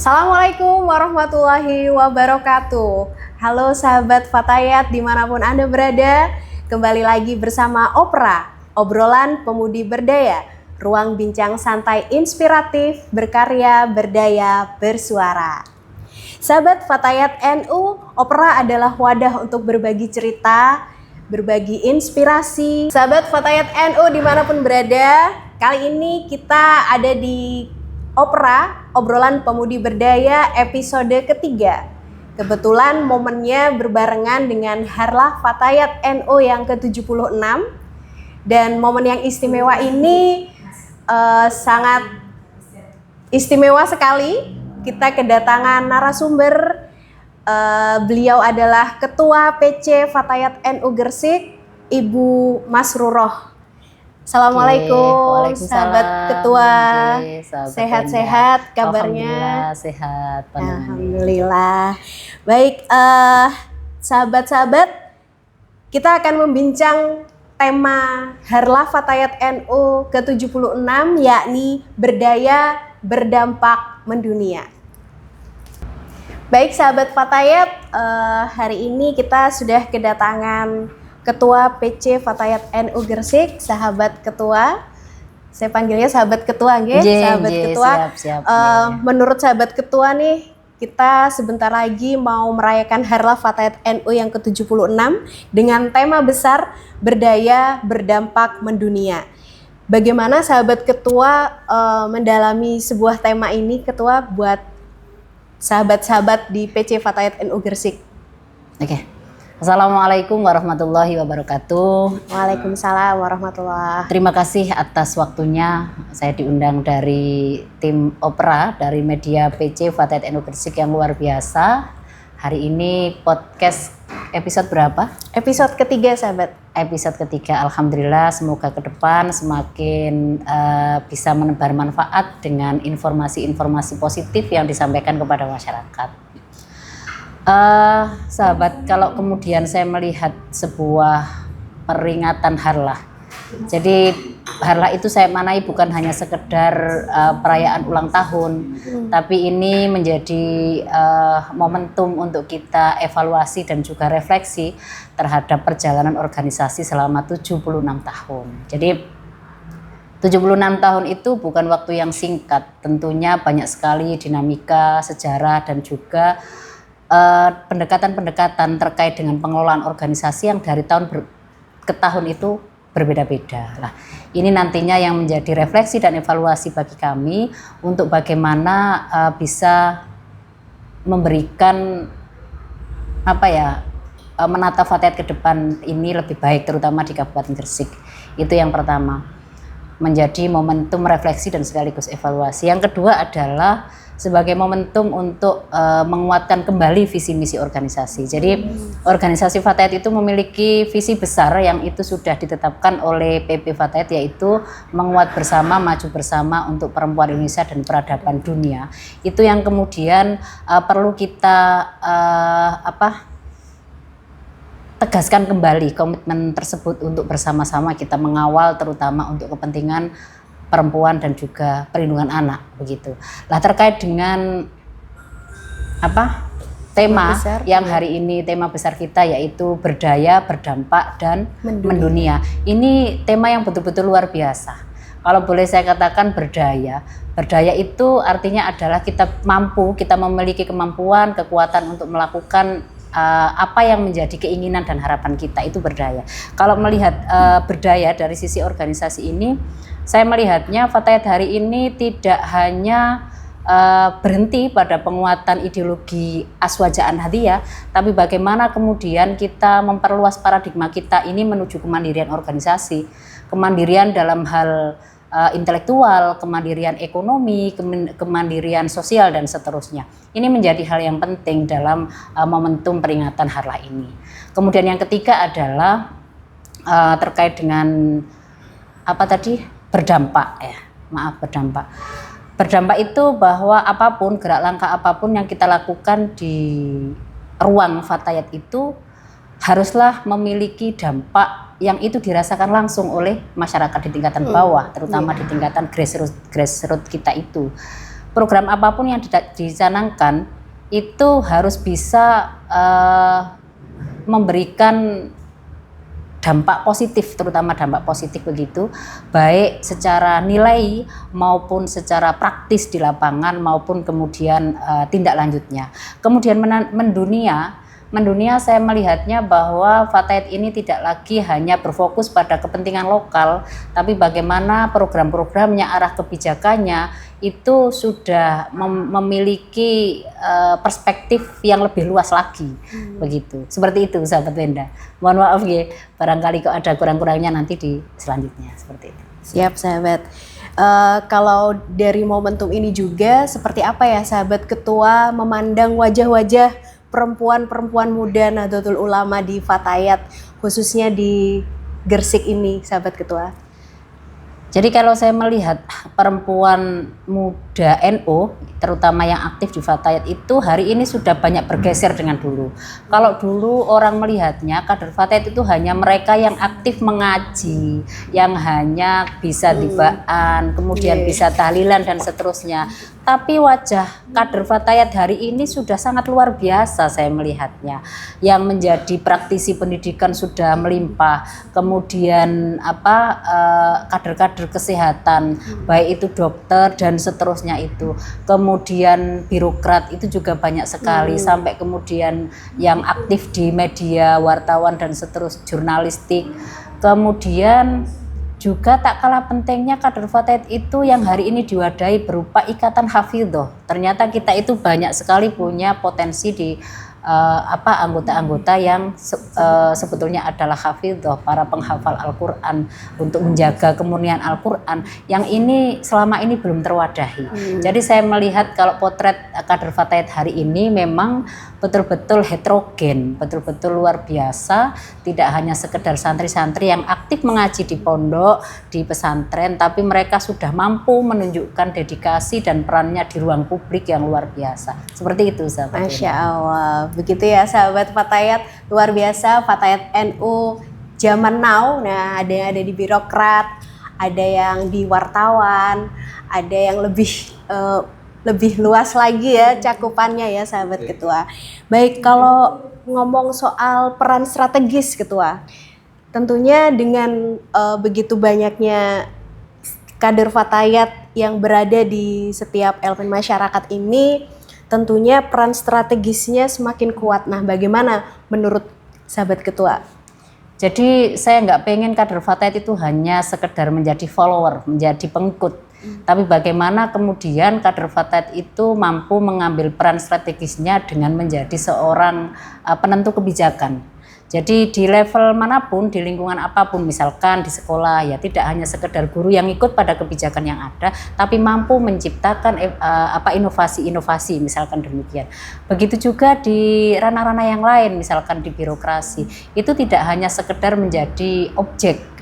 Assalamualaikum warahmatullahi wabarakatuh. Halo sahabat Fatayat dimanapun Anda berada. Kembali lagi bersama Opera, obrolan pemudi berdaya. Ruang bincang santai inspiratif, berkarya, berdaya, bersuara. Sahabat Fatayat NU, Opera adalah wadah untuk berbagi cerita, berbagi inspirasi. Sahabat Fatayat NU dimanapun berada, kali ini kita ada di Opera, obrolan pemudi berdaya episode ketiga. Kebetulan momennya berbarengan dengan Harlah Fatayat NU yang ke-76. Dan momen yang istimewa ini sangat istimewa sekali. Kita kedatangan narasumber. Beliau adalah Ketua PC Fatayat NU Gresik, Ibu Masruroh. Assalamualaikum, sahabat ketua. Sehat-sehat kabarnya? Alhamdulillah sehat. Alhamdulillah. Baik, sahabat-sahabat, kita akan membincang tema Harlah Fatayat NU ke-76, yakni berdaya, berdampak, mendunia. Baik sahabat Fatayat, hari ini kita sudah kedatangan Ketua PC Fatayat NU Gresik, sahabat ketua. Saya panggilnya sahabat ketua, nggih? Sahabat ketua. Siap. Menurut sahabat ketua nih, kita sebentar lagi mau merayakan Harlah Fatayat NU yang ke-76 dengan tema besar berdaya, berdampak, mendunia. Bagaimana sahabat ketua mendalami sebuah tema ini, ketua, buat sahabat-sahabat di PC Fatayat NU Gresik? Oke. Assalamualaikum warahmatullahi wabarakatuh. Waalaikumsalam warahmatullahi. Terima kasih atas waktunya. Saya diundang dari tim Opera, dari media PC Fatayat NU Gresik yang luar biasa. Hari ini podcast episode berapa? Episode ketiga, sahabat. Episode ketiga. Alhamdulillah, semoga ke depan semakin bisa menebar manfaat dengan informasi-informasi positif yang disampaikan kepada masyarakat. Sahabat, kalau kemudian saya melihat sebuah peringatan Harlah, jadi Harlah itu saya manai bukan hanya sekedar perayaan ulang tahun, tapi ini menjadi momentum untuk kita evaluasi dan juga refleksi terhadap perjalanan organisasi selama 76 tahun. Jadi 76 tahun itu bukan waktu yang singkat, tentunya banyak sekali dinamika, sejarah, dan juga pendekatan-pendekatan terkait dengan pengelolaan organisasi yang dari tahun ke tahun itu berbeda-beda. Nah, ini nantinya yang menjadi refleksi dan evaluasi bagi kami untuk bagaimana bisa memberikan menata Fatayat ke depan ini lebih baik, terutama di Kabupaten Gresik. Itu yang pertama, menjadi momentum refleksi dan sekaligus evaluasi. Yang kedua adalah sebagai momentum untuk menguatkan kembali visi misi organisasi. Jadi organisasi Fatayat itu memiliki visi besar yang itu sudah ditetapkan oleh PP Fatayat, yaitu menguat bersama, maju bersama untuk perempuan Indonesia dan peradaban dunia. Itu yang kemudian perlu kita tegaskan kembali komitmen tersebut untuk bersama-sama kita mengawal, terutama untuk kepentingan perempuan dan juga perlindungan anak, begitu. Lah, terkait dengan tema besar, yang hari ini tema besar kita yaitu berdaya, berdampak, dan mendunia. Ini tema yang betul-betul luar biasa. Kalau boleh saya katakan berdaya itu artinya adalah kita memiliki kemampuan, kekuatan untuk melakukan apa yang menjadi keinginan dan harapan kita, itu berdaya. Kalau melihat berdaya dari sisi organisasi ini, saya melihatnya Fatayat hari ini tidak hanya berhenti pada penguatan ideologi aswajaan hadiyah, tapi bagaimana kemudian kita memperluas paradigma kita ini menuju kemandirian organisasi, kemandirian dalam hal intelektual, kemandirian ekonomi, kemandirian sosial, dan seterusnya. Ini menjadi hal yang penting dalam momentum peringatan Harlah ini. Kemudian yang ketiga adalah terkait dengan berdampak. Berdampak itu bahwa apapun, gerak langkah apapun yang kita lakukan di ruang Fatayat itu haruslah memiliki dampak yang itu dirasakan langsung oleh masyarakat di tingkatan bawah, terutama di tingkatan grassroots kita itu. program apapun yang dicanangkan itu harus bisa memberikan dampak positif, terutama dampak positif begitu, baik secara nilai maupun secara praktis di lapangan maupun kemudian tindak lanjutnya. Kemudian mendunia saya melihatnya bahwa Fatayat ini tidak lagi hanya berfokus pada kepentingan lokal, tapi bagaimana program-programnya, arah kebijakannya itu sudah memiliki perspektif yang lebih luas lagi, begitu. Seperti itu, sahabat Wenda. Mohon maaf ya, barangkali kok ada kurang-kurangnya nanti di selanjutnya, seperti itu. Siap, sahabat. Kalau dari momentum ini juga, seperti apa ya, sahabat ketua memandang wajah-wajah perempuan-perempuan muda Nahdlatul Ulama di Fatayat, khususnya di Gresik ini, sahabat ketua? Jadi kalau saya melihat perempuan muda NU, terutama yang aktif di Fatayat itu hari ini sudah banyak bergeser dengan dulu. Kalau dulu orang melihatnya kader Fatayat itu hanya mereka yang aktif mengaji, yang hanya bisa tibaan, kemudian bisa tahlilan dan seterusnya. Tapi wajah kader Fatayat hari ini sudah sangat luar biasa saya melihatnya. Yang menjadi praktisi pendidikan sudah melimpah. Kemudian kader-kader kesehatan, baik itu dokter dan seterusnya itu. Kemudian birokrat itu juga banyak sekali, sampai kemudian yang aktif di media, wartawan dan seterusnya, jurnalistik. Kemudian juga tak kalah pentingnya kader Fatayat itu yang hari ini diwadahi berupa ikatan hafidhoh. Ternyata kita itu banyak sekali punya potensi di anggota-anggota yang sebetulnya adalah hafidhoh, para penghafal Al-Quran, untuk menjaga kemurnian Al-Quran yang ini selama ini belum terwadahi. Jadi saya melihat kalau potret kader Fatayat hari ini memang betul-betul heterogen, betul-betul luar biasa, tidak hanya sekedar santri-santri yang aktif mengaji di pondok, di pesantren, tapi mereka sudah mampu menunjukkan dedikasi dan perannya di ruang publik yang luar biasa. Seperti itu, sahabat. Masya Allah, begitu ya sahabat Fatayat, luar biasa Fatayat NU zaman now. Nah, ada yang ada di birokrat, ada yang di wartawan, ada yang lebih luas lagi ya cakupannya ya, sahabat ketua. Baik, kalau ngomong soal peran strategis ketua, tentunya dengan begitu banyaknya kader Fatayat yang berada di setiap elemen masyarakat ini, tentunya peran strategisnya semakin kuat. Nah, bagaimana menurut sahabat ketua? Jadi saya nggak pengen kader Fatayat itu hanya sekedar menjadi follower, menjadi pengikut. Tapi bagaimana kemudian kader Fatayat itu mampu mengambil peran strategisnya dengan menjadi seorang penentu kebijakan. Jadi di level manapun, di lingkungan apapun, misalkan di sekolah, ya tidak hanya sekedar guru yang ikut pada kebijakan yang ada, tapi mampu menciptakan inovasi-inovasi, misalkan demikian. Begitu juga di ranah-ranah yang lain, misalkan di birokrasi, itu tidak hanya sekedar menjadi objek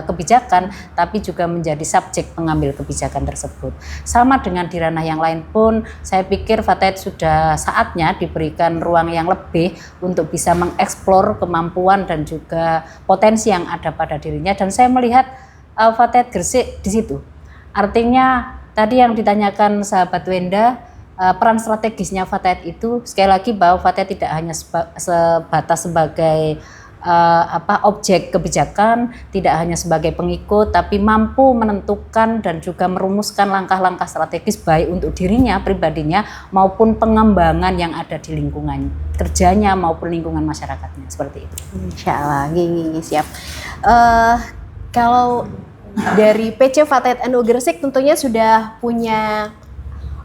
kebijakan, tapi juga menjadi subjek pengambil kebijakan tersebut. Sama dengan di ranah yang lain pun, saya pikir Fatayat sudah saatnya diberikan ruang yang lebih untuk bisa mengeksplor kemampuan dan juga potensi yang ada pada dirinya, dan saya melihat Fatayat Gresik di situ. Artinya tadi yang ditanyakan sahabat Wenda, peran strategisnya Fatayat itu sekali lagi bahwa Fatayat tidak hanya sebatas sebagai objek kebijakan, tidak hanya sebagai pengikut, tapi mampu menentukan dan juga merumuskan langkah-langkah strategis baik untuk dirinya, pribadinya, maupun pengembangan yang ada di lingkungan kerjanya maupun lingkungan masyarakatnya, seperti itu. Insya Allah, siap. Kalau dari PC Fatayat NU Gresik tentunya sudah punya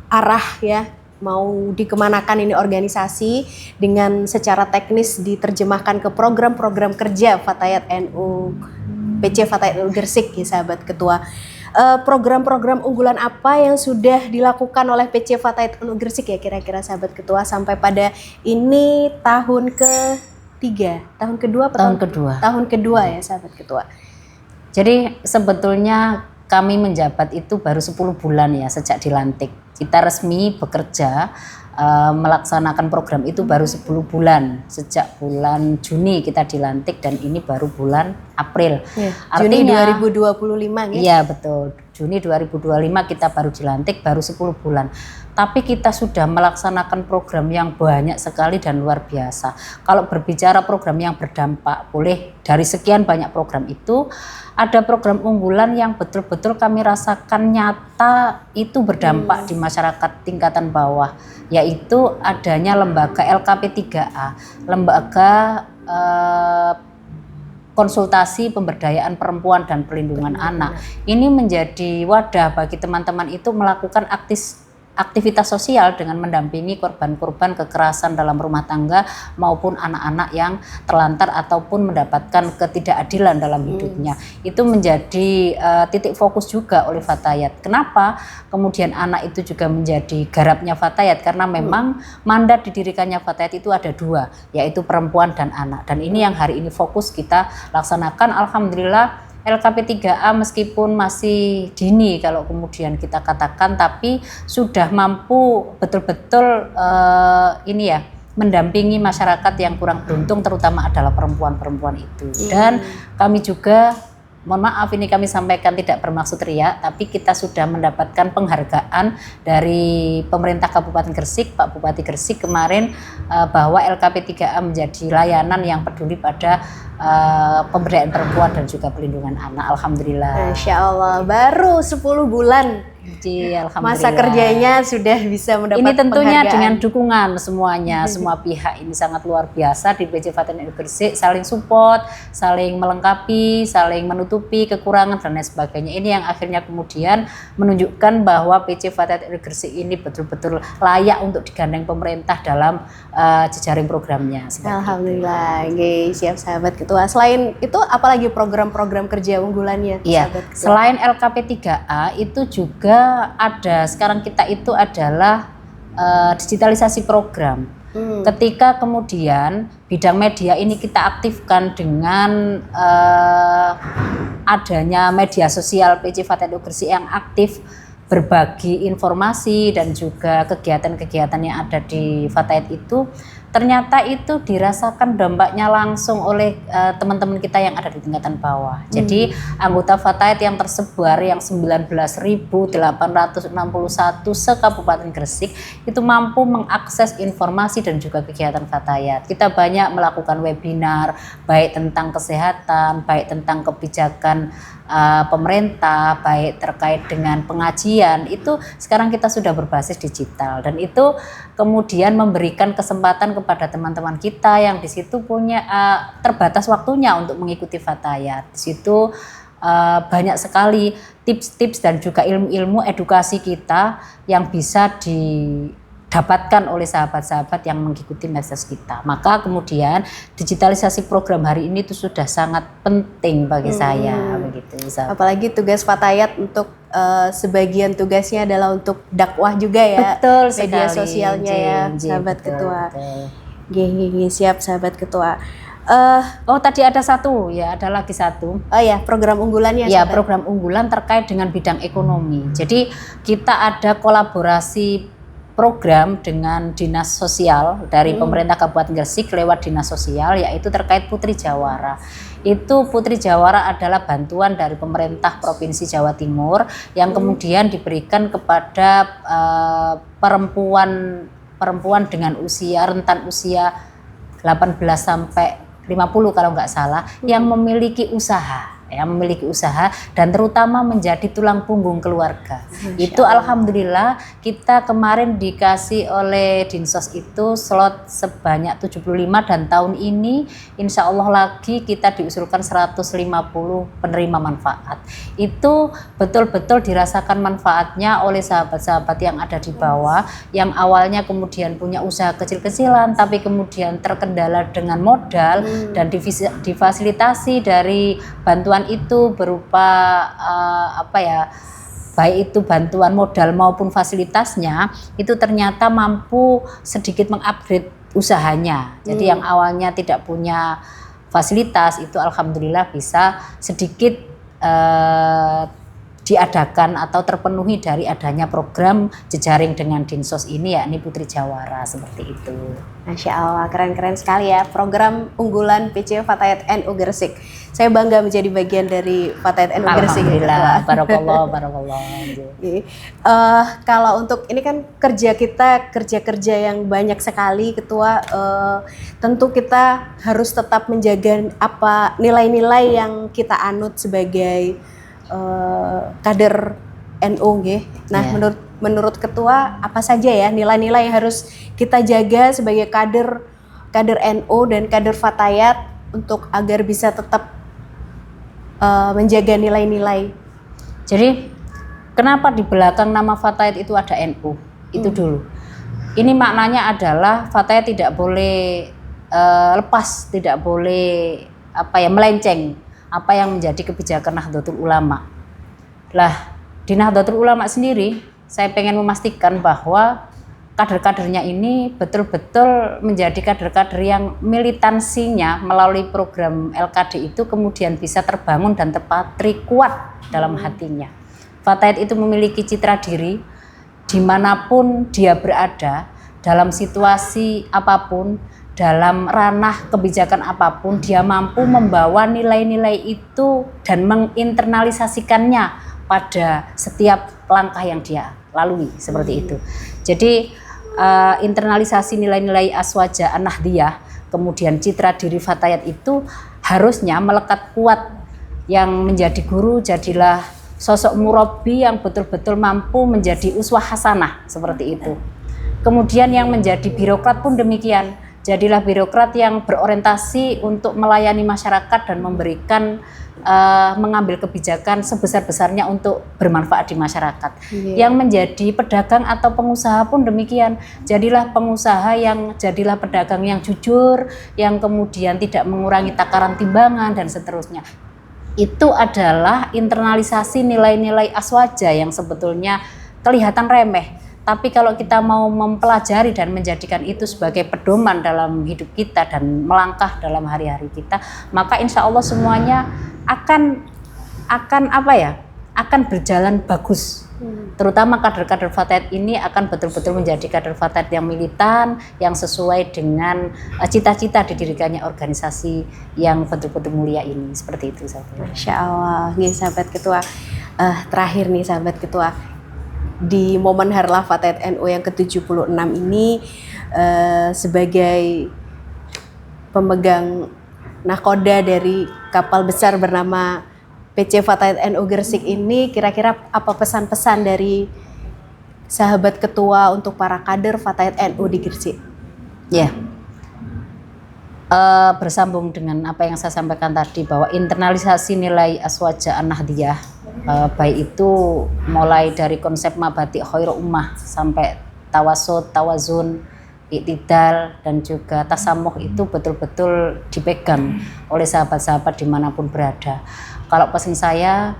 arah ya, mau dikemanakan ini organisasi dengan secara teknis diterjemahkan ke program-program kerja Fatayat NU, PC Fatayat NU Gresik ya sahabat ketua. Program-program unggulan apa yang sudah dilakukan oleh PC Fatayat NU Gresik ya kira-kira sahabat ketua sampai pada ini tahun kedua ya sahabat ketua. Jadi sebetulnya kami menjabat itu baru 10 bulan ya sejak dilantik. Kita resmi bekerja melaksanakan program itu baru 10 bulan. Sejak bulan Juni kita dilantik dan ini baru bulan April. Ya, artinya, Juni 2025 ya? Iya betul, Juni 2025 kita baru dilantik, baru 10 bulan. tapi kita sudah melaksanakan program yang banyak sekali dan luar biasa. Kalau berbicara program yang berdampak, boleh dari sekian banyak program itu, ada program unggulan yang betul-betul kami rasakan nyata itu berdampak di masyarakat tingkatan bawah, yaitu adanya lembaga LKP3A, lembaga konsultasi pemberdayaan perempuan dan perlindungan anak. Ini menjadi wadah bagi teman-teman itu melakukan aktivitas sosial dengan mendampingi korban-korban kekerasan dalam rumah tangga maupun anak-anak yang terlantar ataupun mendapatkan ketidakadilan dalam hidupnya. Itu menjadi titik fokus juga oleh Fatayat. Kenapa kemudian anak itu juga menjadi garapnya Fatayat? Karena memang mandat didirikannya Fatayat itu ada dua, yaitu perempuan dan anak. Dan ini yang hari ini fokus kita laksanakan. Alhamdulillah LKP3A meskipun masih dini kalau kemudian kita katakan, tapi sudah mampu betul-betul ini ya, mendampingi masyarakat yang kurang beruntung, terutama adalah perempuan-perempuan itu. Dan kami juga, mohon maaf ini kami sampaikan tidak bermaksud riak, tapi kita sudah mendapatkan penghargaan dari pemerintah Kabupaten Gresik, Pak Bupati Gresik kemarin, bahwa LKP3A menjadi layanan yang peduli pada pemberdayaan perempuan dan juga perlindungan anak. Alhamdulillah. Masya Allah, baru 10 bulan. Alhamdulillah. Masa kerjanya sudah bisa mendapat ini tentunya penghargaan. dengan dukungan semuanya, semua pihak ini sangat luar biasa di PJ Fatayat NU Gresik, saling support, saling melengkapi, saling menutupi kekurangan dan lain sebagainya. Ini yang akhirnya kemudian menunjukkan bahwa PJ Fatayat NU Gresik ini betul-betul layak untuk digandeng pemerintah dalam jejaring programnya. Alhamdulillah, siap sahabat ketua. Selain itu, apalagi program-program kerja unggulannya? Iya, selain LKP3A itu juga ada, sekarang kita itu adalah digitalisasi program. Ketika kemudian bidang media ini kita aktifkan dengan adanya media sosial PJ Fatayat NU Gresik yang aktif berbagi informasi dan juga kegiatan-kegiatan yang ada di Fatayat itu, ternyata itu dirasakan dampaknya langsung oleh teman-teman kita yang ada di tingkatan bawah. Jadi anggota Fatayat yang tersebar yang 19.861 se-Kabupaten Gresik itu mampu mengakses informasi dan juga kegiatan Fatayat. Kita banyak melakukan webinar baik tentang kesehatan, baik tentang kebijakan pemerintah, baik terkait dengan pengajian. Itu sekarang kita sudah berbasis digital, dan itu kemudian memberikan kesempatan kepada teman-teman kita yang di situ punya terbatas waktunya untuk mengikuti Fatayat. Di situ banyak sekali tips-tips dan juga ilmu-ilmu edukasi kita yang bisa didapatkan oleh sahabat-sahabat yang mengikuti medsos kita. Maka kemudian digitalisasi program hari ini itu sudah sangat penting bagi saya, begitu. Apalagi tugas Fatayat untuk sebagian tugasnya adalah untuk dakwah juga ya. Betul media sekali, sosialnya ya, sahabat betul, ketua. Betul. Siap sahabat ketua. Oh tadi ada satu ya, ada lagi satu. Oh ya, program unggulannya. Ya, program unggulan terkait dengan bidang ekonomi. Jadi kita ada kolaborasi program dengan Dinas Sosial dari pemerintah Kabupaten Gresik lewat Dinas Sosial, yaitu terkait Putri Jawara. Itu Putri Jawara adalah bantuan dari pemerintah Provinsi Jawa Timur yang kemudian diberikan kepada perempuan dengan rentan usia 18 sampai 50 kalau nggak salah, yang memiliki usaha dan terutama menjadi tulang punggung keluarga. Itu alhamdulillah kita kemarin dikasih oleh Dinsos itu slot sebanyak 75, dan tahun ini insya Allah lagi kita diusulkan 150 penerima manfaat. Itu betul-betul dirasakan manfaatnya oleh sahabat-sahabat yang ada di bawah, yang awalnya kemudian punya usaha kecil-kecilan tapi kemudian terkendala dengan modal dan difasilitasi dari bantuan itu berupa baik itu bantuan modal maupun fasilitasnya, itu ternyata mampu sedikit mengupgrade usahanya. Jadi yang awalnya tidak punya fasilitas itu alhamdulillah bisa sedikit diadakan atau terpenuhi dari adanya program jejaring dengan Dinsos ini, yakni Putri Jawara, seperti itu. Masya Allah, keren-keren sekali ya program unggulan PC Fatayat NU Gresik. Saya bangga menjadi bagian dari Fatayat NU Gresik. Alhamdulillah, barakallah. Kalau untuk ini kan kerja yang banyak sekali Ketua, tentu kita harus tetap menjaga apa nilai-nilai yang kita anut sebagai kader NU nggih. Nah, menurut Ketua apa saja ya nilai-nilai yang harus kita jaga sebagai kader NU dan kader Fatayat untuk agar bisa tetap menjaga nilai-nilai. Jadi kenapa di belakang nama Fatayat itu ada NU? Itu dulu. Ini maknanya adalah Fatayat tidak boleh lepas, tidak boleh melenceng apa yang menjadi kebijakan Nahdlatul Ulama. Lah, di Nahdlatul Ulama sendiri, saya pengen memastikan bahwa kader-kadernya ini betul-betul menjadi kader-kader yang militansinya melalui program LKD itu kemudian bisa terbangun dan terpatri kuat dalam hatinya. Fatayat itu memiliki citra diri dimanapun dia berada, dalam situasi apapun, dalam ranah kebijakan apapun, dia mampu membawa nilai-nilai itu dan menginternalisasikannya pada setiap langkah yang dia lalui, seperti itu. Jadi internalisasi nilai-nilai Aswaja An-Nahdliyah, kemudian citra diri Fatayat itu harusnya melekat kuat. Yang menjadi guru jadilah sosok murabi yang betul-betul mampu menjadi uswah hasanah, seperti itu. Kemudian yang menjadi birokrat pun demikian. Jadilah birokrat yang berorientasi untuk melayani masyarakat dan memberikan mengambil kebijakan sebesar-besarnya untuk bermanfaat di masyarakat. Yang menjadi pedagang atau pengusaha pun demikian. Jadilah pedagang yang jujur, yang kemudian tidak mengurangi takaran timbangan dan seterusnya. Itu adalah internalisasi nilai-nilai Aswaja yang sebetulnya kelihatan remeh. Tapi kalau kita mau mempelajari dan menjadikan itu sebagai pedoman dalam hidup kita dan melangkah dalam hari-hari kita, maka insya Allah semuanya akan berjalan bagus. Terutama kader-kader Fatayat ini akan betul-betul menjadi kader Fatayat yang militan, yang sesuai dengan cita-cita didirikannya organisasi yang betul-betul mulia ini. Seperti itu, sahabat. Masya Allah, nih sahabat Ketua. Terakhir nih sahabat Ketua, di momen Harlah Fatayat NU yang ke-76 ini sebagai pemegang nahkoda dari kapal besar bernama PC Fatayat NU Gresik ini, kira-kira apa pesan-pesan dari sahabat Ketua untuk para kader Fatayat NU di Gresik? Ya, bersambung dengan apa yang saya sampaikan tadi, bahwa internalisasi nilai Aswaja An-Nahdliyah, baik itu mulai dari konsep mabati khairul ummah sampai tawasud, tawazun, iktidal dan juga tasamuh itu betul-betul dipegang oleh sahabat-sahabat dimanapun berada. Kalau pesan saya,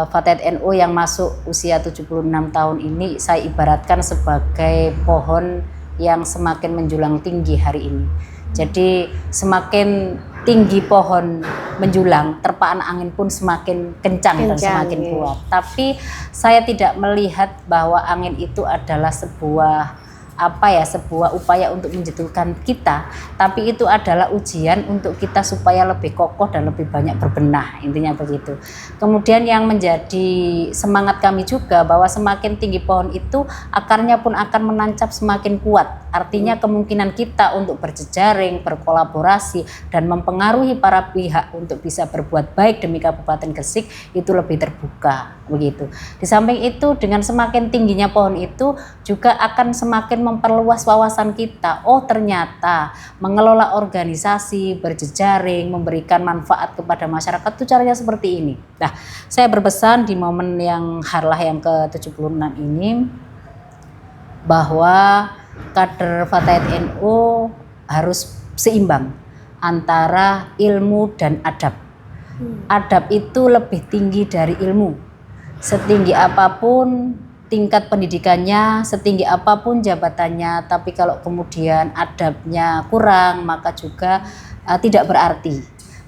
Fatayat NU yang masuk usia 76 tahun ini saya ibaratkan sebagai pohon yang semakin menjulang tinggi hari ini. Jadi semakin tinggi pohon menjulang, terpaan angin pun semakin kencang dan semakin kuat. Tapi saya tidak melihat bahwa angin itu adalah sebuah upaya untuk menjatuhkan kita, tapi itu adalah ujian untuk kita supaya lebih kokoh dan lebih banyak berbenah, intinya begitu. Kemudian yang menjadi semangat kami juga bahwa semakin tinggi pohon itu akarnya pun akan menancap semakin kuat. Artinya kemungkinan kita untuk berjejaring, berkolaborasi dan mempengaruhi para pihak untuk bisa berbuat baik demi Kabupaten Gresik itu lebih terbuka, begitu. Di samping itu, dengan semakin tingginya pohon itu juga akan semakin memperluas wawasan kita. Oh, ternyata mengelola organisasi, berjejaring, memberikan manfaat kepada masyarakat itu caranya seperti ini. Nah, saya berpesan di momen yang Harlah yang ke-76 ini bahwa kader Fatayat NU harus seimbang antara ilmu dan adab. Adab itu lebih tinggi dari ilmu. Setinggi apapun tingkat pendidikannya, setinggi apapun jabatannya, tapi kalau kemudian adabnya kurang, maka juga tidak berarti.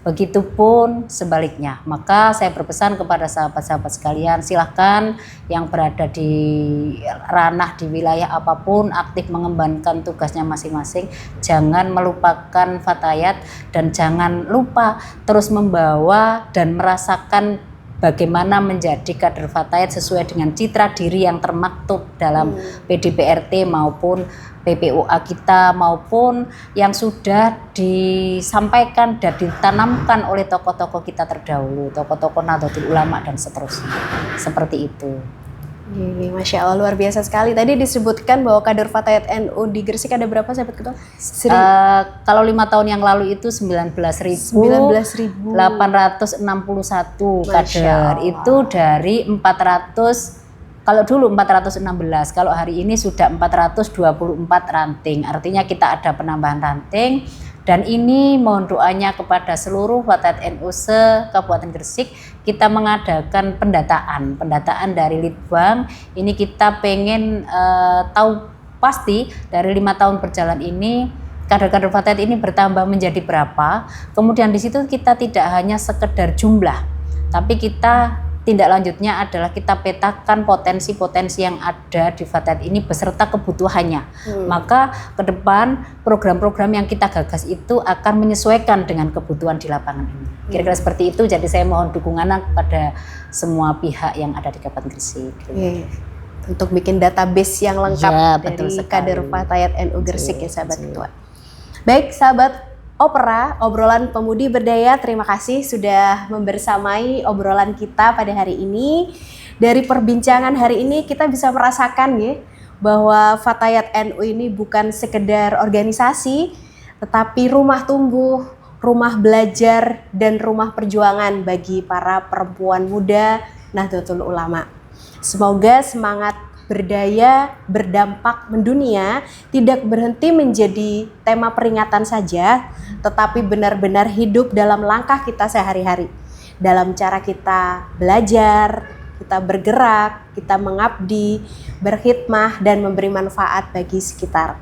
Begitupun sebaliknya. Maka saya berpesan kepada sahabat-sahabat sekalian, silahkan yang berada di ranah di wilayah apapun aktif mengembangkan tugasnya masing-masing. Jangan melupakan fatayat dan jangan lupa terus membawa dan merasakan bagaimana menjadi kader fatayat sesuai dengan citra diri yang termaktub dalam PDPRT maupun PPOA kita maupun yang sudah disampaikan dan ditanamkan oleh tokoh-tokoh kita terdahulu, tokoh-tokoh Nahdlatul Ulama dan seterusnya. Seperti itu. Masya Allah, luar biasa sekali. Tadi disebutkan bahwa kader Fatayat NU di Gresik ada berapa sahabat ketua? Kalau 5 tahun yang lalu itu 19.861 kader. Itu dari 400. Kalau dulu 416, kalau hari ini sudah 424 ranting. Artinya kita ada penambahan ranting. Dan ini mohon doanya kepada seluruh Fatayat NU se-Kabupaten Gresik. Kita mengadakan pendataan dari Litbang. Ini kita pengen tahu pasti dari 5 tahun berjalan ini kader-kader Fatayat ini bertambah menjadi berapa. Kemudian di situ kita tidak hanya sekedar jumlah, tapi kita tindak lanjutnya adalah kita petakan potensi-potensi yang ada di Fatayat ini beserta kebutuhannya. Maka ke depan program-program yang kita gagas itu akan menyesuaikan dengan kebutuhan di lapangan ini. Kira-kira seperti itu. Jadi saya mohon dukungan kepada semua pihak yang ada di Kabupaten Gresik. Untuk bikin database yang lengkap Ya, dari kader Fatayat NU Gresik ya sahabat ketua. Baik sahabat Opera, obrolan pemudi berdaya, terima kasih sudah membersamai obrolan kita pada hari ini. Dari perbincangan hari ini kita bisa merasakan ya bahwa Fatayat NU ini bukan sekedar organisasi, tetapi rumah tumbuh, rumah belajar, dan rumah perjuangan bagi para perempuan muda Nahdlatul Ulama. Semoga semangat berdaya, berdampak mendunia tidak berhenti menjadi tema peringatan saja, tetapi benar-benar hidup dalam langkah kita sehari-hari. Dalam cara kita belajar, kita bergerak, kita mengabdi, berkhidmah, dan memberi manfaat bagi sekitar.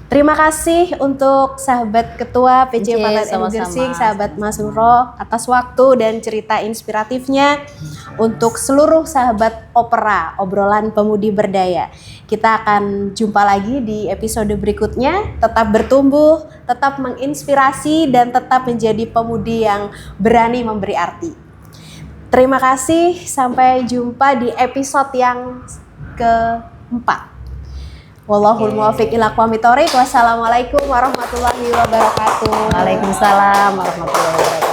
Terima kasih untuk sahabat Ketua PJ Fatayat NU Gresik, sahabat Mas Nuro, atas waktu dan cerita inspiratifnya. Untuk seluruh sahabat Opera, obrolan pemudi berdaya. Kita akan jumpa lagi di episode berikutnya. Tetap bertumbuh, tetap menginspirasi, dan tetap menjadi pemudi yang berani memberi arti. Terima kasih, sampai jumpa di episode yang keempat. Wallahul muwaffiq ila aqwamit thoriq. Wassalamualaikum warahmatullahi wabarakatuh. Waalaikumsalam warahmatullahi wabarakatuh.